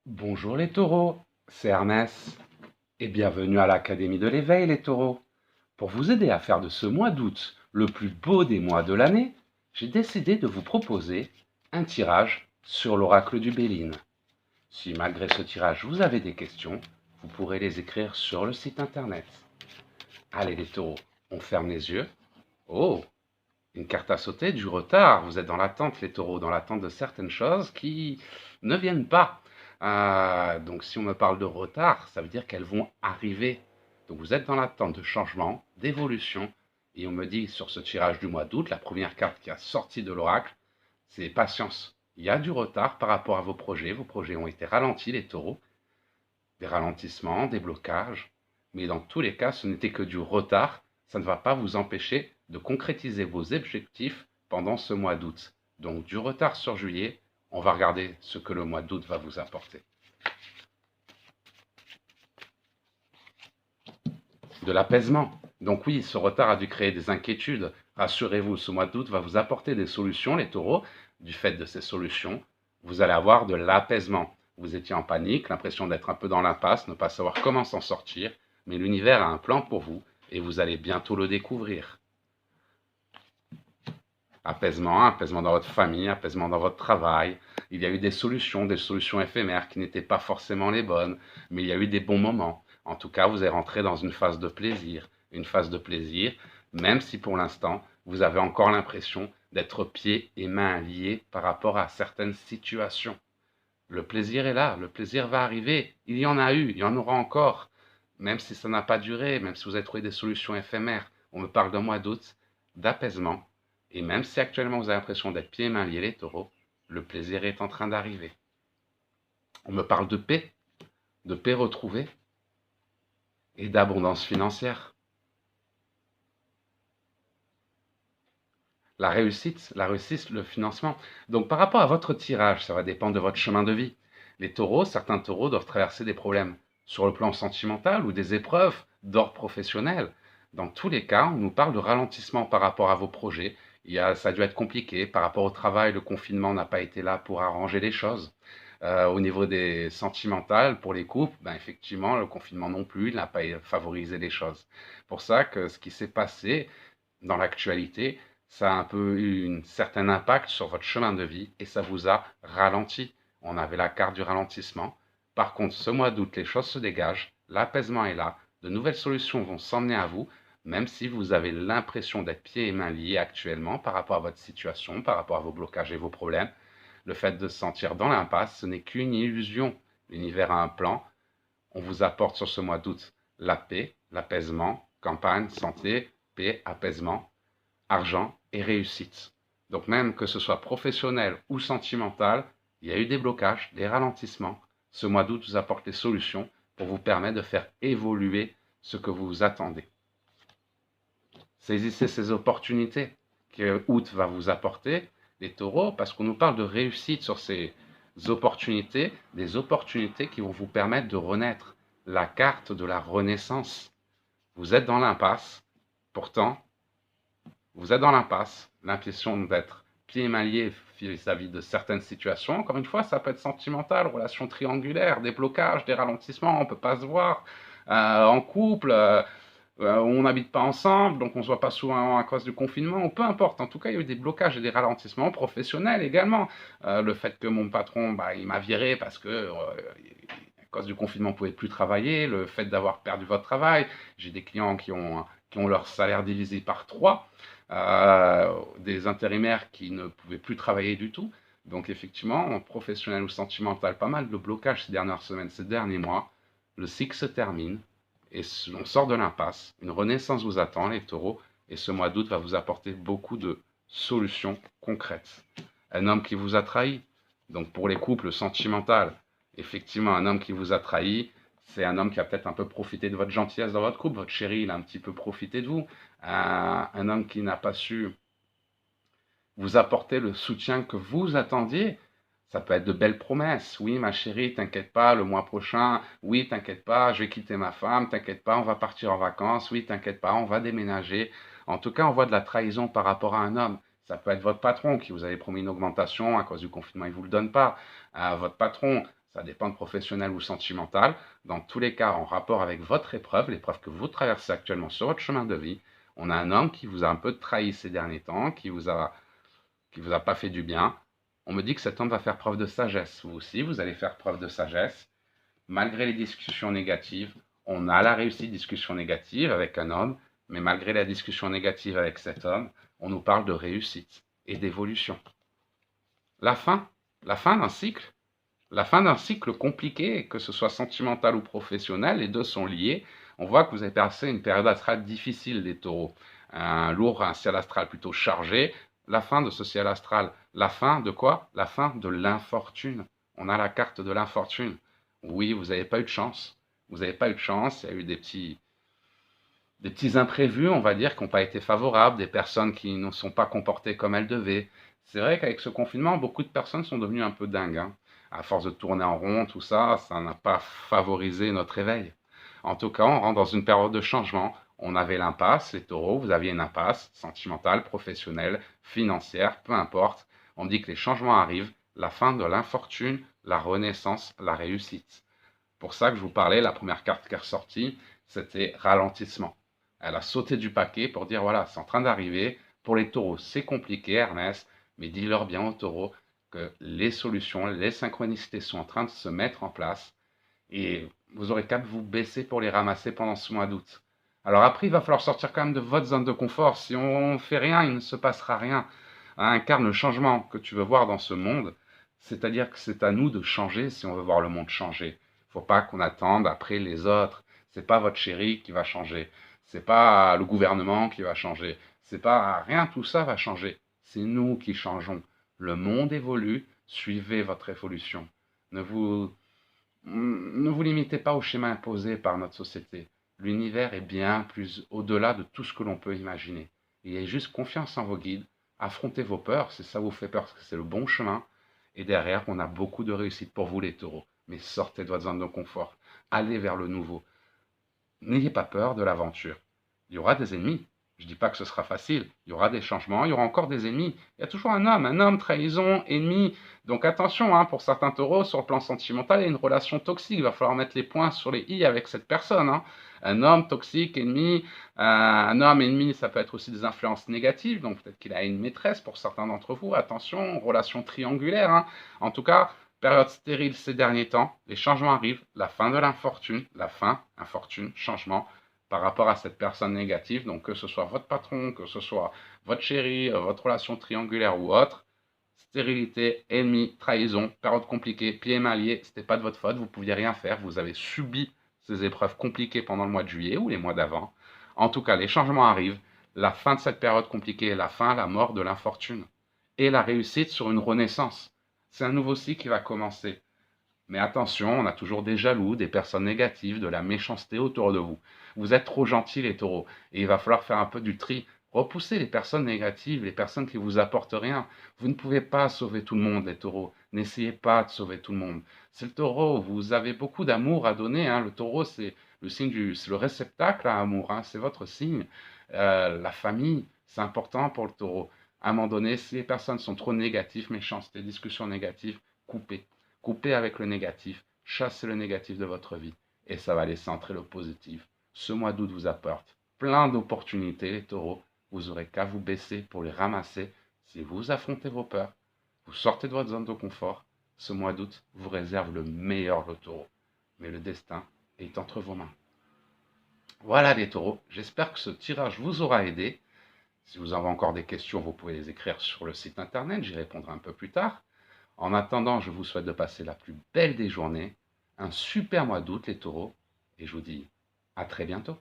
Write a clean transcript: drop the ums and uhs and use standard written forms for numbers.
Bonjour les taureaux, c'est Hermès et bienvenue à l'Académie de l'éveil les taureaux. Pour vous aider à faire de ce mois d'août le plus beau des mois de l'année, j'ai décidé de vous proposer un tirage sur l'oracle du Béline. Si malgré ce tirage vous avez des questions, vous pourrez les écrire sur le site internet. Allez les taureaux, on ferme les yeux. Oh, une carte à sauter, du retard. Vous êtes dans l'attente, les taureaux, dans l'attente de certaines choses qui ne viennent pas. Donc si on me parle de retard, ça veut dire qu'elles vont arriver. Donc vous êtes dans l'attente de changement, d'évolution. Et on me dit sur ce tirage du mois d'août, la première carte qui a sorti de l'oracle, c'est patience. Il y a du retard par rapport à vos projets. Vos projets ont été ralentis, les taureaux. Des ralentissements, des blocages. Mais dans tous les cas, ce n'était que du retard. Ça ne va pas vous empêcher de concrétiser vos objectifs pendant ce mois d'août. Donc du retard sur juillet, on va regarder ce que le mois d'août va vous apporter. De l'apaisement. Donc oui, ce retard a dû créer des inquiétudes. Rassurez-vous, ce mois d'août va vous apporter des solutions, les taureaux. Du fait de ces solutions, vous allez avoir de l'apaisement. Vous étiez en panique, l'impression d'être un peu dans l'impasse, ne pas savoir comment s'en sortir, mais l'univers a un plan pour vous et vous allez bientôt le découvrir. Apaisement, apaisement dans votre famille, apaisement dans votre travail. Il y a eu des solutions éphémères qui n'étaient pas forcément les bonnes, mais il y a eu des bons moments. En tout cas, vous êtes rentré dans une phase de plaisir, même si pour l'instant, vous avez encore l'impression d'être pieds et mains liés par rapport à certaines situations. Le plaisir est là, le plaisir va arriver, il y en a eu, il y en aura encore, même si ça n'a pas duré, même si vous avez trouvé des solutions éphémères. On me parle d'un mois d'août, d'apaisement, et même si actuellement vous avez l'impression d'être pieds et mains liés les taureaux, le plaisir est en train d'arriver. On me parle de paix retrouvée et d'abondance financière. La réussite, le financement. Donc par rapport à votre tirage, ça va dépendre de votre chemin de vie. Les taureaux, certains taureaux doivent traverser des problèmes sur le plan sentimental ou des épreuves d'ordre professionnel. Dans tous les cas, on nous parle de ralentissement par rapport à vos projets. Ça a dû être compliqué par rapport au travail, le confinement n'a pas été là pour arranger les choses. Au niveau des sentimentales, pour les couples, ben effectivement, le confinement non plus, il n'a pas favorisé les choses. Pour ça que ce qui s'est passé dans l'actualité, ça a un peu eu un certain impact sur votre chemin de vie et ça vous a ralenti. On avait la carte du ralentissement. Par contre, ce mois d'août, les choses se dégagent, l'apaisement est là, de nouvelles solutions vont s'emmener à vous, même si vous avez l'impression d'être pieds et mains liés actuellement par rapport à votre situation, par rapport à vos blocages et vos problèmes. Le fait de se sentir dans l'impasse, ce n'est qu'une illusion. L'univers a un plan. On vous apporte sur ce mois d'août la paix, l'apaisement, campagne, santé, paix, apaisement, argent et réussite. Donc même que ce soit professionnel ou sentimental, il y a eu des blocages, des ralentissements. Ce mois d'août vous apporte les solutions pour vous permettre de faire évoluer ce que vous attendez. Saisissez ces opportunités que août va vous apporter, les taureaux, parce qu'on nous parle de réussite sur ces opportunités, des opportunités qui vont vous permettre de renaître. La carte de la renaissance. Vous êtes dans l'impasse, pourtant, vous êtes dans l'impasse, l'impression d'être pieds et mains liés vis-à-vis de certaines situations. Encore une fois, ça peut être sentimental, relation triangulaire, des blocages, des ralentissements, on ne peut pas se voir. En couple, on n'habite pas ensemble, donc on ne se voit pas souvent à cause du confinement, ou peu importe. En tout cas, il y a eu des blocages et des ralentissements professionnels également. Le fait que mon patron, il m'a viré parce que à cause du confinement, vous ne pouvez plus travailler, le fait d'avoir perdu votre travail. J'ai des clients qui ont leur salaire divisé par 3, des intérimaires qui ne pouvaient plus travailler du tout. Donc effectivement, professionnel ou sentimental, pas mal de blocages ces dernières semaines, ces derniers mois. Le cycle se termine et on sort de l'impasse. Une renaissance vous attend, les taureaux, et ce mois d'août va vous apporter beaucoup de solutions concrètes. Un homme qui vous a trahi, donc pour les couples sentimentaux, effectivement, un homme qui vous a trahi, c'est un homme qui a peut-être un peu profité de votre gentillesse dans votre couple. Votre chéri, il a un petit peu profité de vous. Un homme qui n'a pas su vous apporter le soutien que vous attendiez. Ça peut être de belles promesses. Oui, ma chérie, t'inquiète pas, le mois prochain, oui, t'inquiète pas, je vais quitter ma femme, t'inquiète pas, on va partir en vacances, oui, t'inquiète pas, on va déménager. En tout cas, on voit de la trahison par rapport à un homme. Ça peut être votre patron qui vous avait promis une augmentation, à cause du confinement, il ne vous le donne pas. Votre patron, Ça dépend de professionnel ou sentimental. Dans tous les cas, en rapport avec votre épreuve, l'épreuve que vous traversez actuellement sur votre chemin de vie, on a un homme qui vous a un peu trahi ces derniers temps, qui vous a pas fait du bien. On me dit que cet homme va faire preuve de sagesse. Vous aussi, vous allez faire preuve de sagesse. Malgré les discussions négatives, on a la réussite discussion négative avec un homme, mais malgré la discussion négative avec cet homme, on nous parle de réussite et d'évolution. La fin, la fin d'un cycle, la fin d'un cycle compliqué, que ce soit sentimental ou professionnel, les deux sont liés. On voit que vous avez passé une période astrale difficile, les taureaux. Un ciel astral plutôt chargé. La fin de ce ciel astral, la fin de quoi? La fin de l'infortune. On a la carte de l'infortune. Oui, vous n'avez pas eu de chance. Vous n'avez pas eu de chance. Il y a eu des petits imprévus, on va dire, qui n'ont pas été favorables, des personnes qui ne sont pas comportées comme elles devaient. C'est vrai qu'avec ce confinement, beaucoup de personnes sont devenues un peu dingues, hein. À force de tourner en rond, tout ça, ça n'a pas favorisé notre éveil. En tout cas, on rentre dans une période de changement. On avait l'impasse, les taureaux, vous aviez une impasse sentimentale, professionnelle, financière, peu importe. On dit que les changements arrivent, la fin de l'infortune, la renaissance, la réussite. Pour ça que je vous parlais, la première carte qui est ressortie, c'était ralentissement. Elle a sauté du paquet pour dire voilà, c'est en train d'arriver. Pour les taureaux, c'est compliqué, Ernest, mais dis-leur bien aux taureaux que les solutions, les synchronicités sont en train de se mettre en place et vous aurez qu'à vous baisser pour les ramasser pendant ce mois d'août. Alors après, il va falloir sortir quand même de votre zone de confort. Si on ne fait rien, il ne se passera rien. Incarne le changement que tu veux voir dans ce monde, c'est-à-dire que c'est à nous de changer si on veut voir le monde changer. Il ne faut pas qu'on attende après les autres. C'est pas votre chéri qui va changer. C'est pas le gouvernement qui va changer. C'est pas rien, tout ça va changer. C'est nous qui changeons. Le monde évolue, suivez votre évolution. Ne vous, ne vous limitez pas au schéma imposé par notre société. L'univers est bien plus au-delà de tout ce que l'on peut imaginer. Ayez juste confiance en vos guides, affrontez vos peurs, si ça vous fait peur, parce que c'est le bon chemin. Et derrière, on a beaucoup de réussite pour vous les taureaux. Mais sortez de votre zone de confort, allez vers le nouveau. N'ayez pas peur de l'aventure. Il y aura des ennemis. Je ne dis pas que ce sera facile. Il y aura des changements, il y aura encore des ennemis. Il y a toujours un homme, trahison, ennemi. Donc attention, hein, pour certains taureaux, sur le plan sentimental, il y a une relation toxique. Il va falloir mettre les points sur les i avec cette personne, hein. Un homme toxique, ennemi. Un homme ennemi, ça peut être aussi des influences négatives. Donc peut-être qu'il a une maîtresse pour certains d'entre vous. Attention, relation triangulaire, hein. En tout cas, période stérile ces derniers temps, les changements arrivent, la fin de l'infortune, la fin, infortune, changement par rapport à cette personne négative, donc que ce soit votre patron, que ce soit votre chéri, votre relation triangulaire ou autre, stérilité, ennemi, trahison, période compliquée, pieds et mains liés, c'était pas de votre faute, vous ne pouviez rien faire, vous avez subi ces épreuves compliquées pendant le mois de juillet ou les mois d'avant. En tout cas, les changements arrivent, la fin de cette période compliquée, la fin, la mort de l'infortune, et la réussite sur une renaissance. C'est un nouveau cycle qui va commencer. Mais attention, on a toujours des jaloux, des personnes négatives, de la méchanceté autour de vous. Vous êtes trop gentils, les taureaux, et il va falloir faire un peu du tri. Repoussez les personnes négatives, les personnes qui vous apportent rien. Vous ne pouvez pas sauver tout le monde, les taureaux. N'essayez pas de sauver tout le monde. C'est le taureau, vous avez beaucoup d'amour à donner, hein. Le taureau, c'est le signe c'est le réceptacle à amour, hein. C'est votre signe. La famille, c'est important pour le taureau. À un moment donné, si les personnes sont trop négatives, méchantes, des discussions négatives, coupez. Coupez avec le négatif, chassez le négatif de votre vie et ça va laisser entrer le positif. Ce mois d'août vous apporte plein d'opportunités, les taureaux. Vous aurez qu'à vous baisser pour les ramasser. Si vous affrontez vos peurs, vous sortez de votre zone de confort, ce mois d'août vous réserve le meilleur, le taureau. Mais le destin est entre vos mains. Voilà les taureaux, j'espère que ce tirage vous aura aidé. Si vous avez encore des questions, vous pouvez les écrire sur le site internet, j'y répondrai un peu plus tard. En attendant, je vous souhaite de passer la plus belle des journées, un super mois d'août les taureaux, et je vous dis à très bientôt.